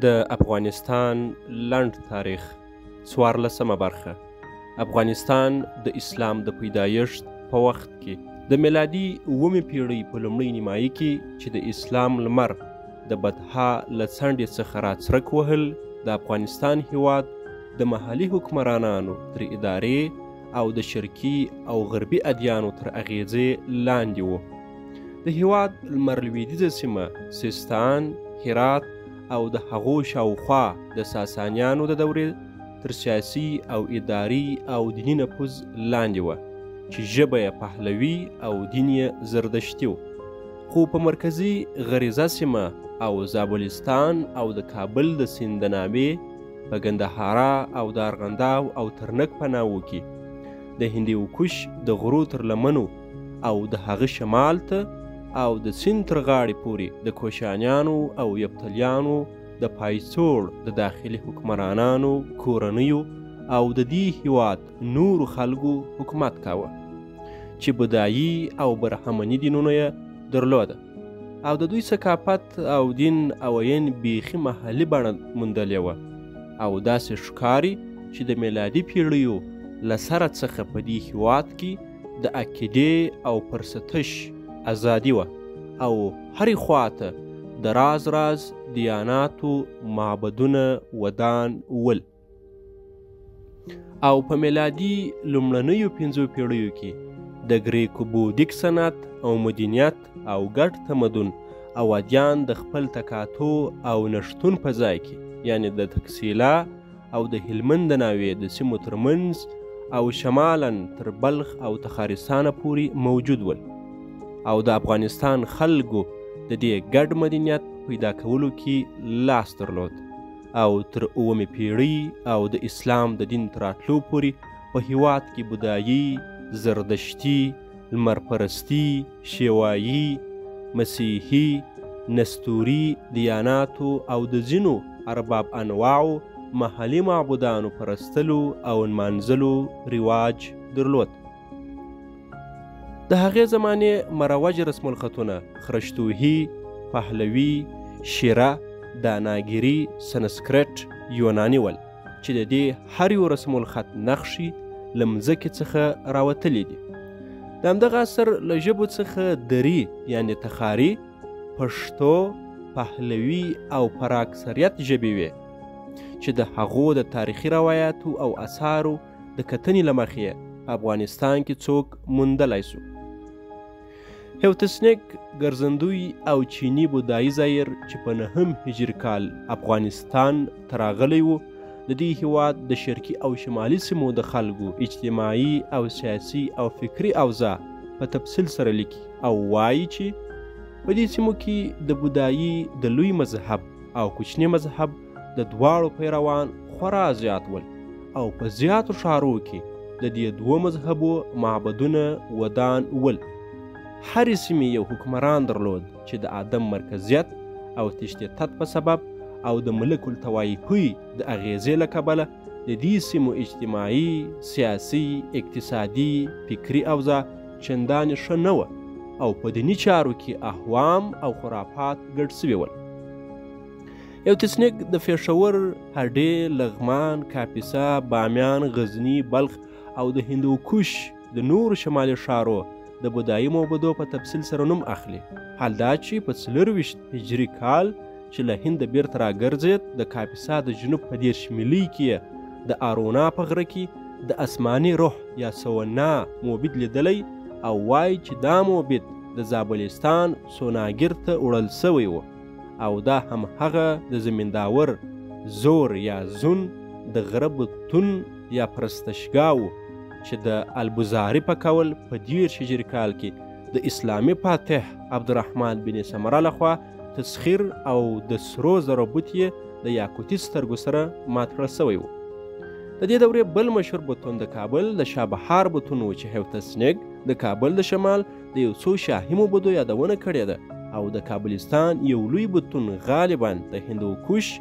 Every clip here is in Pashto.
د افغانستان لنډ تاریخ 14مه برخه. افغانستان د اسلام د پیدایښت په وخت کې د میلادي 9مې پیړۍ په لومړۍ نیمایي کې چې د اسلام لمر د بدها له څنډې څخه راڅرک وهل، د افغانستان هیواد د محلي حکمرانانو تر ادارې او د شرقي او غربي ادیانو تر اغیزې لاندې و. د هیواد لمر لویدیځه سیمه سیستان، هرات او د هغو شاوخوا د ساسانیانو د دورې تر سیاسي او اداري او دیني نفوذ لاندې وه چې ژبه یې پهلوي او دین یې زردشتي و. خو په مرکزي غریزه سیمه او زابلستان او د کابل د سیند د نامې په ګندهارا او د ارغنداو او ترنک په ناوو کې د هندوکش د غرو تر لمنو او د هغه شمال ته او د سیند تر غاړې پورې د کوشانیانو او یفتلیانو د پایڅوړ د داخلي حکمرانانو، کورنیو او د دې هیواد نورو خلکو حکومت کاوه چې بودایي او برهمني دینونه یې درلوده او د دوی ثقافت او دین او عین بیخي محلي بڼه موندلې وه او داسې ښکاري چې د میلادي پیړیو له سره څخه په دې هیواد کې د عقیدې او پرستش ازادي وه او هرې خواته د راز دیاناتو معبدونه ودان ول. او په میلادي لومړنیو 5 پیړیو کې د ګریکو بودیک صنعت او مدنیت او ګډ تمدن او ادیان د خپل تکاتو او نشتون په ځای کې یعنی د تکسیلا او د هلمند د ناوې د سیمو ترمنځ او شمالا تر بلخ او تخارستانه پورې موجود ول او د افغانستان خلکو د دې ګډ مدنیت پیدا کولو کې لاس درلود او تر 9مې پیړۍ او د اسلام د دین تر راتلو پورې په هیواد کې بودایي، زردشتي، لمرپرستي، شیوایي، مسیحي، نستوري دیاناتو او د ځینو ارباب انواعو محلي معبودانو پرستلو او نمانځلو رواج درلود. د هغې زمانې مروج رسم الخطونه خرشتوهي، پهلوي، شیره، داناګیري، سنسکرت، یوناني ول چې د دې هر یو رسم الخط نقشې له مځکې څخه راوتلي دي. د همدغه عصر له ژبو څخه دري یعنې تخاري، پښتو، پهلوي او پر اکثریت ژبې وې چې د هغو د تاریخي روایاتو او اثارو د کتنې له مخې په افغانستان کې څوک موندلی سو. هوتسنیک ګرځندوی او چینی بودایي ظاهر چې په 9 هجري کال افغانستان ته راغلی و د دې هیواد د شرقي او شمالي سیمو د خلکو اجتماعي او سیاسي او فکري اوضاع په تفصیل سره لیکي او وایي چې په دې سیمو کې د بودایي د لوی مذهب او کوچني مذهب د دواړو پیروان خورا زیات ول او په زیاتو ښارو کې د دې دوه مذهبو معبدونه ودان ول. هرې سیمې یو حکمران درلود چې د عدم مرکزیت او تشتیت په سبب او د ملک الطوایفي د اغیزې له کبله د دې سیمو اجتماعي، سیاسي، اقتصادي، فکري اوضاع چندانې ښه نه وه او په دیني چارو کې احوام او خرافات ګډ سوي ول. هوتسنیک د پېښور، هډې، لغمان، کاپیسا، بامیان، غزني، بلخ او د هندوکش د نورو شمالي ښارو د بودایي معبدو په تفصیل سره نوم اخلي. حال دا چې په 24 هجري کال چې له هنده بیرته راګرځېد د کاپیسا د جنوب په 10 میلۍ کې د آرونا په غره کې د اسماني روح یا سونا موبد لیدلی او وایي چې دا موبد د زابلستان سوناګر ته وړل سوی و او دا هم هغه د زمینداور زور یا زون د غره بتون یا پرستشګاو چې د البزاري په کول په 10 هجري کال کې د اسلامي فاتح عبدالرحمن بن سمره لخوا تسخیر او د سرو زرو بت یې د یاقوتي سترګو سره مات کړل سوی و. د دې دورې بل مشهور بتون د کابل د شاهبهار بتون و چې هوتسنیک د کابل د شمال د یو څو شاهي معبدو یادونه کړې ده او د کابلستان یو لوی بتون غالبا د هندوکش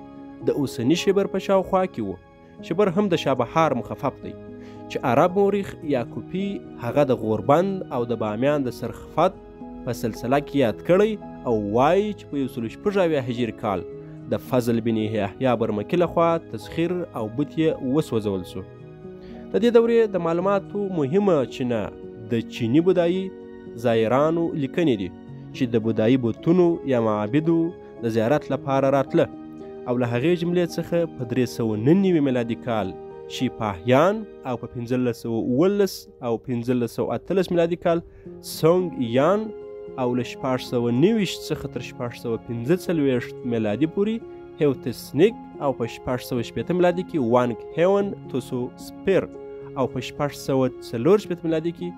د اوسني شبر په شاوخوا کې و. شبر هم د شاهبهار مخفف دی چې عرب مورخ یعقوبي هغه د غوربند او د بامیان د سرخفت په سلسله کې یاد کړی او وایي چې په 106 هجري کال د فضل بن یحیی برمکي لخوا تسخیر او بت یې وسوځول سو. د دې دورې د معلوماتو مهمه چینه د چینی بودایي زایرانو لیکنې دي چې د بودایي بتونو یا معابدو د زیارت لپاره راتله او له هغې جملې څخه په 399 میلادي کال شیپاهیان او په 1519 او 1518 میلادي کال سونګ یان او له 1690 څخه تر 1645 میلادي پورې هیوتسنیک او په 1680 میلادي کې وانګ هیون توسو سپیر او په 1640 میلادي کې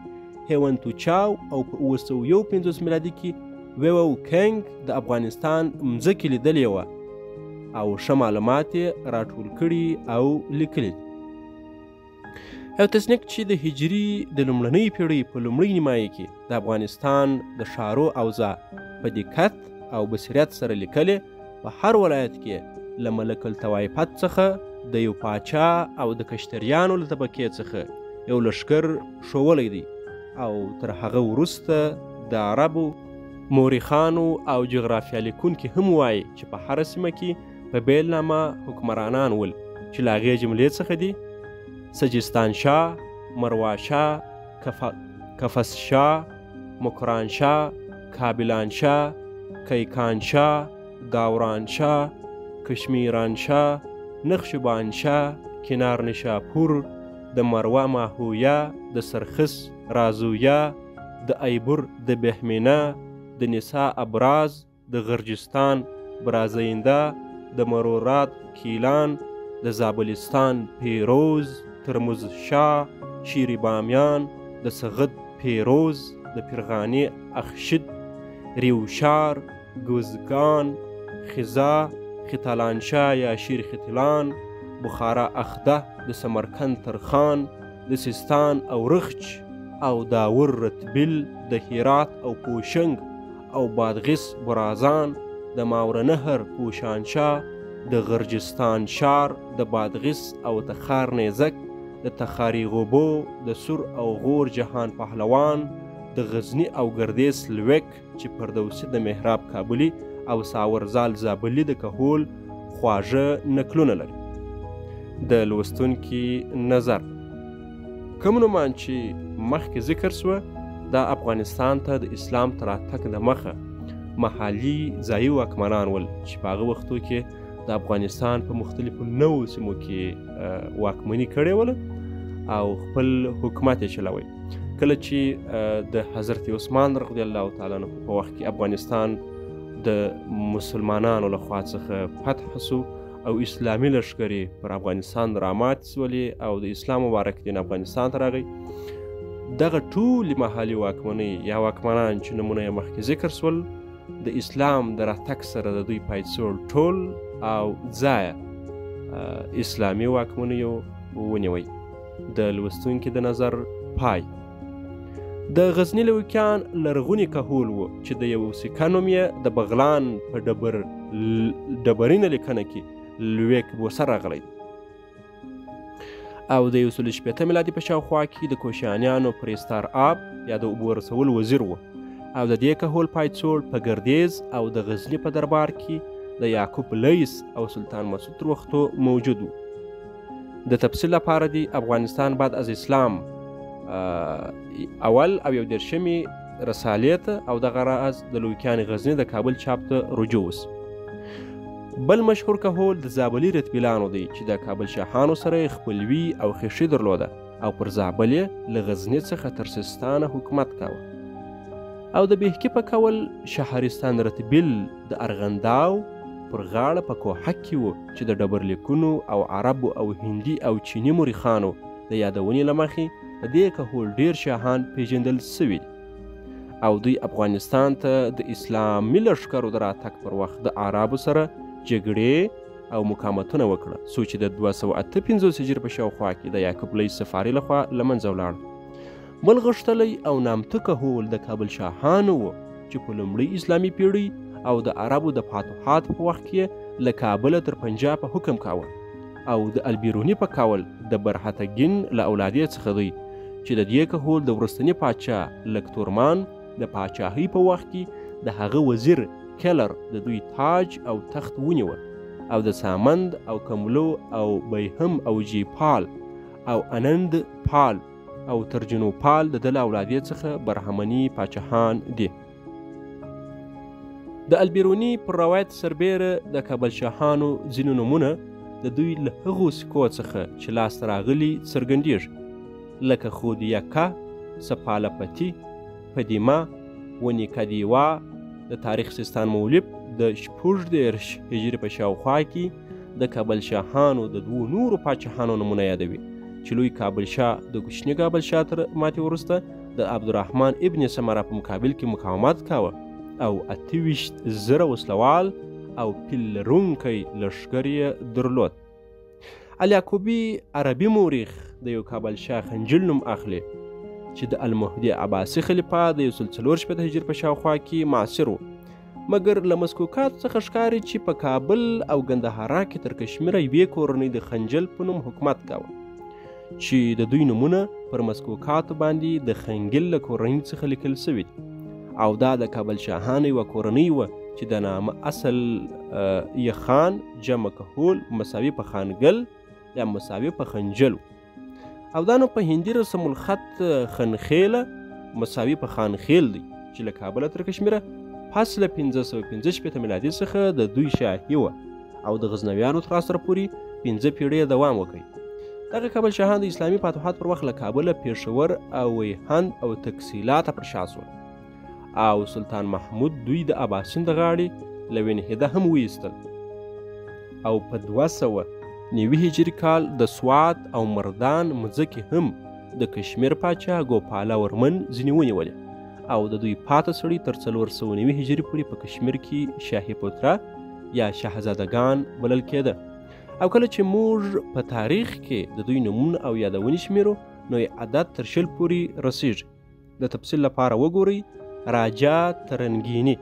هیون توچاو او په 1950 میلادي کې ویو کنګ د افغانستان مځکې لیدلې وه او ښه معلومات یې راټول کړي او لیکلي دي. هیوتسنیک چې د هجري د لومړنۍ پیړۍ په لومړۍ نیمایي کې د افغانستان د ښارو اوضاع په دقت او بصیرت سره لیکلې په هر ولایت کې له ملک الطوایفت څخه د یو پاچا او د کشتریانو له طبقې څخه یو لښکر ښوولی دی او تر هغه وروسته د عربو مورخانو او جغرافیه لیکونکي هم وایي چې په هره سیمه کې په بیل نامه حکمرانان ول چې له هغې جملې څخه دي سجستان شاه، مروا شاه، کفس شاه، مکران شاه، کابلان شاه، کیکان شاه، گاوران شاه، کشمیران شاه، نقشبان شاه، کنار نشاپور، د مروا ماهویه، د سرخس رازویه، د ایبر د بهمینه، د نسا ابراز، د غرجستان برازینده، د مرورات کیلان، د زابلستان پیروز، ترمز شاه، شیر بامیان، د سغد پیروز، د پیرغانی اخشد، ریوشار، گوزگان، خزا، ختالانشاه یا شیر ختلان، بخارا اخده، د سمرکند ترخان، د سیستان او رخچ او داور رتبیل، د هرات او پوشنگ او بادغیس برازان، د ماورنهر پوشانشاه، د غرجستان شار، د بادغیس او تخار نیزک، د تخاری غوبو، د سور او غور جهان پهلوان، د غزنی او گردیس لوک چې پردوسی د محراب کابلی او ساورزال زابلی د کهول خواږه نکلونه لري. د لوستونکي نظر کوم نومان چې مخکې ذکر سوه دا افغانستان ته د اسلام تر راتګ د مخه محلي ځایي واکمنان ول چې په هغه وختو کې د افغانستان په مختلفو نوو سیمو کې واکمني کړې وله او خپل حکومت یې چلوي. کله چې د حضرت عثمان رضی الله تعالی عنه په وخت کې افغانستان د مسلمانانو لخوا څخه فتح سو او اسلامي لښکرې پر افغانستان رامات سولې او د اسلام مبارک دین افغانستان ته راغی. دغه ټولې محلي واکمنۍ یا واکمنان چې نومونه یې مخکې ذکر سول د اسلام د راتګ سره د دوی پایڅول ټول او ځایه اسلامي واکمنیو ونیوی. د لوستونکي د نظر پای د غزني لوکیان لرغوني کهول و چې د یو سکه نوم یې د بغلان په ډبرینه لیکنه کې لویک بوسه راغلی او د 1960 میلادي په شاوخوا کې د کوشانیانو پرستار آب یا د اوبو رسول وزیر و او د دې کهول پایڅول په ګردیز او د غزني په دربار کې د یعقوب لیث او سلطان مسعود تر وختو موجود و. د تفصیل لپاره دی افغانستان بعد از اسلام اول او 11 رسالې ته او دغه راز د لوکیان غزني د کابل چاپ ته رجوع وسو. بل مشهور کهول د زابلي رتبیلانو دی چې د کابل شاهانو سره خپلوي او خیښي درلوده او پر زابل یې له غزني څخه تر سیستانه حکومت کاوه او د بهکي په کول شهرستان رتبیل د ارغنداو پر غاړه په کوهک کې و چې د ډبرلیکونو او عربو او هندي او چیني مورخانو د یادونې له مخې د دې کهول ډیر شاهان پیژندل سوي او دوی افغانستان ته د اسلامي لښکرو د راتګ پر وخت د عربو سره جګړې او مقاومتونه وکړه څو چې د 258 هجري په شاوخوا کې د یعقوب لیث سفاري لخوا له منځه ولاړ. بل غښتلی او نامته کهول د کابل شاهانو و چې په لومړۍ اسلامي پیړۍ او د عربو د فتوحات په وخت کې له کابله تر پنجاب حکم کاوه او د البیروني په کول د برحتګین له اولادې څخه دی چې د دې کهول د وروستني پاچا لکتورمان د پاچاهۍ په وخت کې د هغه وزیر کلر د دوی تاج او تخت ونیوه او د سامند او کملو او بیهم او جیپال او انند پال او ترجنوپال د ده له اولادې څخه برهمني پاچاهان دي. د البیروني پر روایت سربیره د کابل شاهانو ځینو نومونه د دوی له هغو سکو څخه چې لاسته راغلي څرګندیږي، لکه خودیکه، سپالپتي، پدیما، ونیکدیوا. د تاریخ سیستان مولف د 14 هجري په شاوخوا کې د کابل شاهانو د دوو نورو پاچاهانو نومونه یادوي چې لوی کابل شاه د کوچني کابل شاه تر ماتې وروسته د عبدالرحمن ابن سمره په مقابل کې مقاومت کاوه او 28,000 وسلوال او پیل لرونکی لښکر یې درلود. الیاکوبي عربي مورخ د یو کابل شاه خنجل نوم اخلي چې د المهدي عباسي خلیفه د 144 هجري په شاوخوا کې معاصر و، مګر له مسکوکاتو څخه ښکاري چې په کابل او ګندهارا کې تر کشمیره یوې کورنۍ د خنجل په نوم حکومت کاوه چې د دوی نومونه پر مسکوکاتو باندې د خنګل له کورنۍ څخه لیکل سوي دي او دا د کابل شاهانو یوه کورنۍ وه چې د نامه اصل یې خان جمع کهول مساوي په خانګل یا مساوي په خنجل او دا نو په هندي رسم الخط خنخیله مساوي په خانخیل دی چې له کابله تر کشمیره پس له 1515 میلادي څخه د دوی شاهي وه او د غزنویانو تر عصره پورې 5 پیړۍ دوام وکړي. دغه کابل شاهان د اسلامي فتوحات پر وخت له کابله پیښور او ویهند او تکسیلاته پر شا سول او سلطان محمود دوی د اباسین د غاړې له وینهده هم ویستل او په 290 هجري کال د سوات او مردان مځکې هم د کشمیر پاچا ګوپاله ورمن ځینې ونیولې او د دوی پاته سړي تر 490 هجري پورې په کشمیر کې شاهي پوتره یا شاهزادګان بلل کېده. او کله چې موږ په تاریخ کې د دوی نومونه او یادونې شمیرو نو عدد تر 10 پورې رسیږي. د تفصیل لپاره وګورئ راجا ترنګینی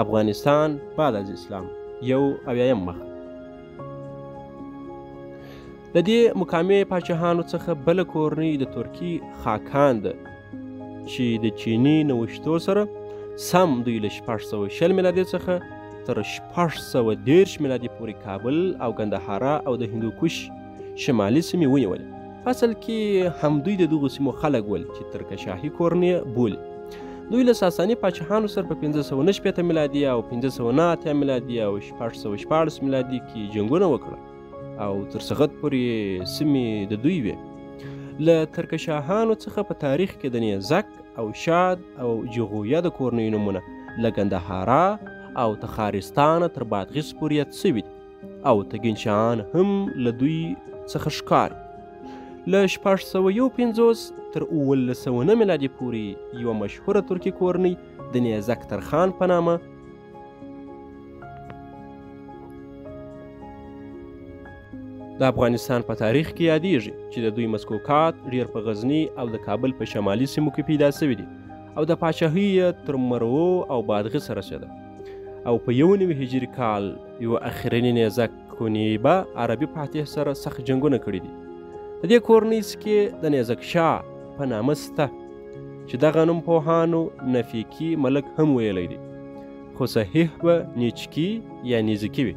افغانستان بعد از اسلام 1 مخ. د دې مقامي پاچاهانو څخه بله کورنۍ د ترکي خاقان ده چې د چیني نوښتو سره سم دوی له 620 میلادي څخه تر 610 میلادي پورې کابل او ګندهارا او د هندوکش شمالي سیمې ونیولې. اصل کې هم دوی د دغو سیمو خلک ول چې ترکشاهي کورنۍ بولي. دوی له ساساني پاچاهانو سره په 1590 میلادي او 1509 میلادي او 614 میلادي کې جنګونه وکړل او تر سقط پورې سیمې د دوی وې. له ترکشاهانو څخه په تاریخ کې د نیزک او شاد او جغویه د کورنۍ نومونه له ګندهارا او تخارستان تر بادغیس پورې یاد سوي او تګینشان هم له دوی څخه ښکاري. له 651 تر 1909 میلادي پورې یوه مشهوره ترکي کورنۍ د نیزک ترخان په نامه د افغانستان په تاریخ کې یادیږي چې د دوی مسکوکات ډیر په غزني او د کابل په شمالي سیمو کې پیدا سوي دي او د پاچاهۍ تر مرو او بادغیس رسېده او په 19 هجري کال یو اخرنی نیزک کونیبه عربي فاتح سره سخت جنګونه کړي دي. د دې کورنۍ کې د نیزک شاه په نامه سته چې دغه نوم پوهانو نفیکي ملک هم ویلی دی خو صحیح به نیچکي یا نیزکي وي.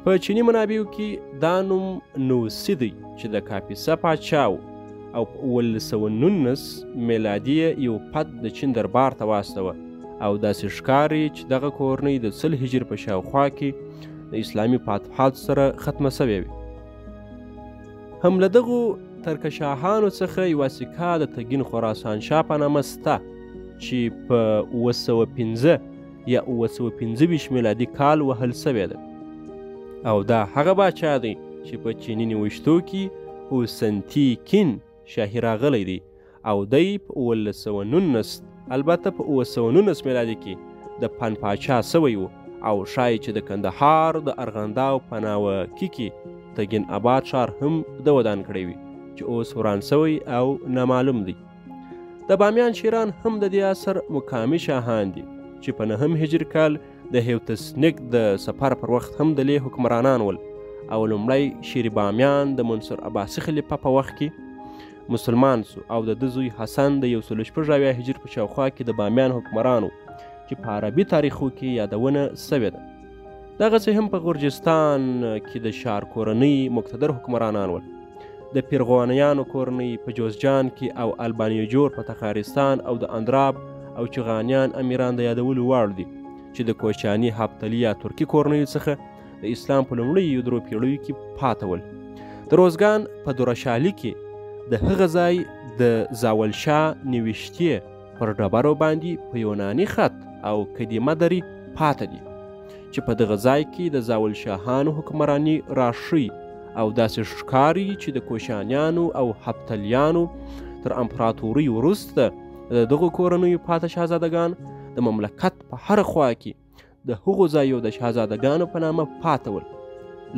په چینی منابعو کې دا نوم نوسی دی چې د کاپیسا پاچا و او په 1919 میلادي یو پد د چین دربار ته واستوه او داسې ښکاري چې دغه کورنۍ د 100 هجري په شاوخوا کې د اسلامي فتوحاتو سره ختمه سوې وي. هم له دغو ترکشاهانو څخه یوه سکه د تګین خراسان شاه په نامه سته چې په 905 یا 925 میلادي کال وهل سوې ده او دا هغه باچا دی چې په چیني نوښتو کې هوسنتي کین شاهي راغلی دی او دی په 1919 البته په 1919 میلادي کې د پن پاچا سوی و او ښایي چې د کندهار د ارغنداو په ناوه کې تګین آباد ښار هم د ودان کړی وي چې اوس وران سوی او نامعلوم دی. د بامیان شیران هم د دې عصر مقامي شاهان دي چې په 9 هجري کال د هیوتسنیک د سفر پر وخت هم د لې حکمرانان ول او لومړی شیر بامیان د منصور عباسي خلیفه په وخت کې مسلمان سو او د ده زوی حسن د 116 هجري په شاوخوا کې د بامیان حکمران و چې په عربي تاریخو کې یادونه سوې ده. دغسې هم په غرجستان کې د شار کورنۍ مقتدر حکمرانان ول. د پیرغوانیانو کورنۍ په جوزجان کې او البانیجور په تخارستان او د اندراب او چغانیان امیران د یادولو وړ دي چې د کوشاني هفتلي یا ترکي کورنیو څخه د اسلام په لومړیو درو پیړیو کې پاته ول. د روزګان په دورشالي کې د هغه ځای د زاول شاه نوشتې پر ډبرو باندې په یوناني خط او قدیمه دري پاته دي چې په دغه ځای کې د زاول شاهانو حکمراني راشي او داسې ښکاري چې د کوشانیانو او هفتلیانو تر امپراتورۍ وروسته د دغو کورنیو پاته شهزادګان د مملکت په هره خوا کې د هغو ځایو د شهزادګانو په نامه پاته ول،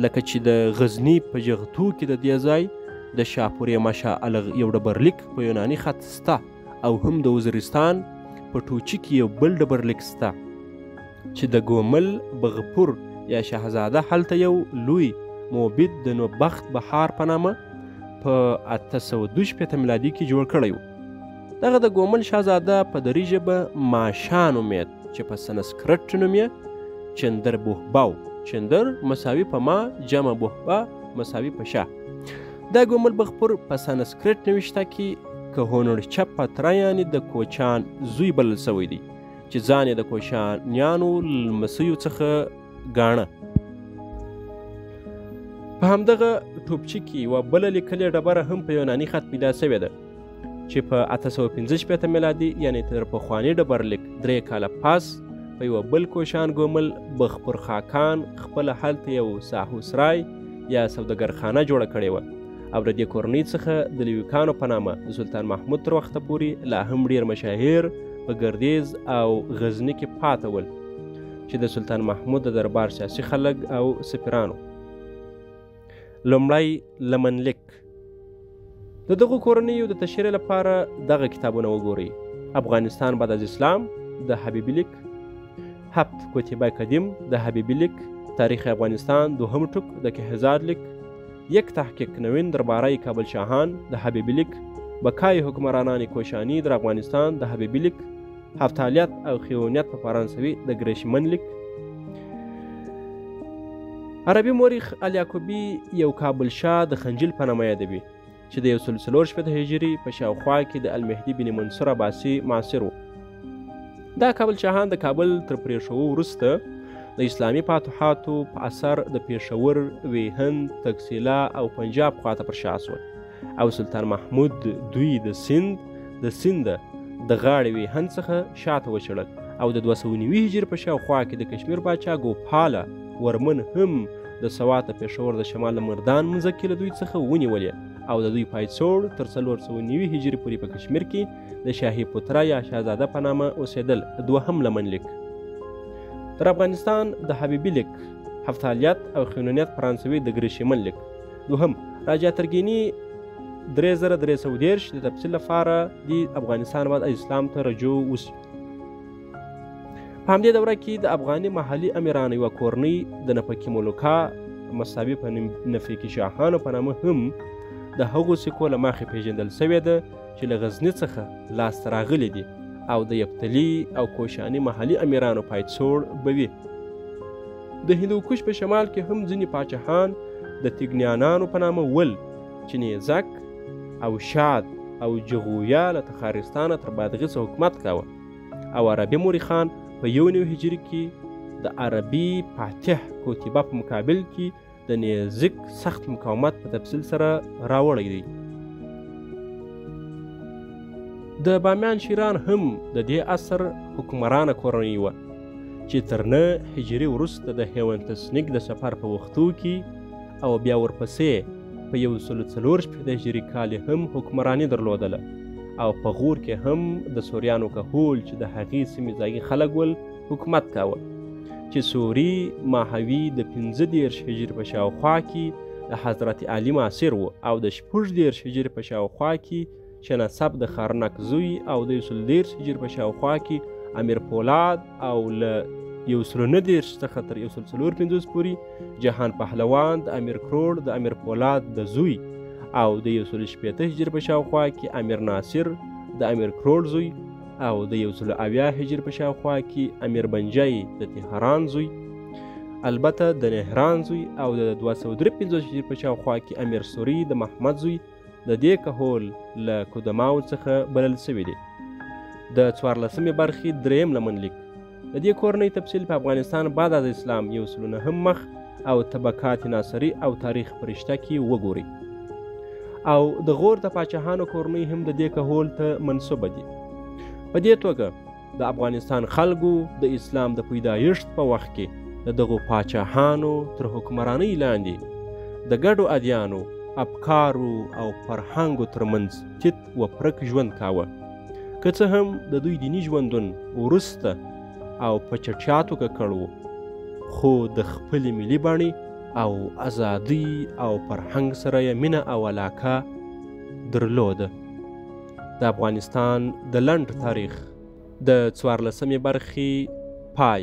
لکه چې د غزني په جغتو کې د دې ځای د شاپورې مشا یو ډبرلیک په یوناني خط سته او هم د وزیرستان په ټوچي کې یو بل ډبرلیک سته چې د ګومل بغپور یا شهزاده هلته یو لوی موبد د نوبخت بهار په نامه په 862 میلادي کې جوړ کړی و. دغه د ګومل شهزاده په دري ژبه ماشا نومید چې په سنسکرت نوم یې چندر بوهباو، چندر مساوي په ما جمع بوهبا مساوي په شا. دا ګومل بغپور په سنسکرت نوشته کې کهونړچه پتره یعنې د کوچان زوی بلل سوی دی چې ځان یې د کوشانیانو لمسیو څخه ګاڼه. په همدغه ټوپچي کې یوه بله لیکلې ډبره هم په یوناني خط پیدا سوې ده چې په 815 میلادي یعنې تر پخواني ډبرلیک 3 کاله پس په یوه بل کوشان ګومل بغپور خاکان خپله هلته یو ساهوسرای یا سوداګرخانه جوړه کړې وه او د دې کورنۍ څخه د لیوکانو په نامه د سلطان محمود تر وخته پورې لا هم ډېر مشاهیر په ګردیز او غزني کې پاته ول چې د سلطان محمود د دربار سیاسي خلک او سفیرانو. لومړی لمنلیک. د دغو کورنیو د تشریح لپاره دغه کتابونه وګورئ: افغانستان بعد از اسلام د حبیبي لیک، 7 کتیبه قدیم د حبیبي لیک، تاریخ افغانستان دوهم ټوک د کهزاد لیک، یک تحقیق نوین درباره کابل شاهان د حبیبي لیک، بقای حکمرانان کوشانی در افغانستان د حبیبي لیک، هفتالیت او خیونیت په فرانسوي د ګریشمن لیک. عربي مورخ الیاکوبي یو کابل شاه د خنجل په نامه یادوي چې د 140 هجري په شاوخوا کې د المهدي بن منصور عباسي معاصر و. دا کابل شاهان د کابل تر پرېښودو وروسته د اسلامي فتوحاتو په اثر د پېښور، ویهند، تکسیلا او پنجاب خواته پر شا شول او سلطان محمود دوی د سند د غاړې ویهند څخه شاته وچړل او د 290 هجري په شاوخوا کې د کشمیر پاچا ګوپاله ورمن هم د سواته پېښور د شمال مردان مځکې له دوی څخه ونیولې او د دوی پایڅوړ تر 490 هجري پورې په کشمیر کې د شاهي پوترا یا شهزاده په نامه اوسېدل. دوهم لمنلیک. تر افغانستان د حبیبي لیک، هفتالیت او خیونیت فرانسوي د ګریشمن لیک. دوهم راجا ترګینی 3313 د تفصیل لپاره د افغانستان بعد اسلام ته رجوع وشي. په همدې دوره کې د افغاني محلي امیرانو یوه کورنۍ د نفقي ملوکا مساوي په نفقي شاهانو په نامه هم د هغو سکو له مخې پېژندل سوې ده چې له غزني څخه لاسته راغلي دي او د یفتلي او کوشاني محلي امیرانو پایڅوړ به وي. د هندوکش په شمال کې هم ځینې پاچاهان د تیګنیانانو په نامه ول چې نیزک او شاد او جغویا له تخارستانه تر بادغیس حکومت کاوه او عربي مورخان په 19 هجري کې د عربي فاتح کوتیبه په مقابل کې د نیزک سخت مقاومت په تفصیل سره راوړی دی. د بامیان شیران هم د دې عصر حکمرانه کورنۍ وه چې تر 9 هجري وروسته د هیوند تسنیک د سفر په وختو کې او بیا ورپسې په 140 هجري کال هم حکمراني درلودله او په غور کې هم د سوریانو کهول چې د هغې سیمې ځایي خلک ول حکومت کاوه چې سوري ماهوي د 15 هجري په شاوخوا کې د حضرت علي معاصر و او د 14 هجري په شاوخوا کې چې نسب د خارنک زوی او د 14 هجري په شاوخوا کې امیر پولاد او له 119 څخه تر 145 پورې جهان پهلوان د امیر کروړ د امیر پولاد د زوی او د 115 هجري په شاوخوا کې امیر ناصر د امیر کروړ زوی او د 170 هجري په شاوخوا کې امیر بنجی د تهران زوی، البته د نهران زوی، او د 253 هجري په شاوخوا کې امیر سوری د محمد زوی د دې کهول له قدماو څخه بلل سوي دي. د 14مې برخې دریم لمنلیک د دې کورنۍ تفصیل په افغانستان بعد از اسلام 109 مخ او طبقات ناصري او تاریخ پرشته کې وګورئ. او د غور د پاچاهانو کورنۍ هم د دې کهول ته منسوبه دي. په دې توګه د افغانستان خلکو د اسلام د پیدایښت په وخت کې د دغو پاچاهانو تر حکمرانۍ لاندې د ګډو ادیانو، افکارو او فرهنګو ترمنځ تیت و پرک ژوند کاوه، که څه هم د دوی دیني ژوندون وروسته او په چټیاتو ککړ و، خو د خپلې ملي بڼې او ازادۍ او فرهنګ سره یې مینه او علاقه درلوده. د افغانستان د لنډ تاریخ د 14مې برخې پای.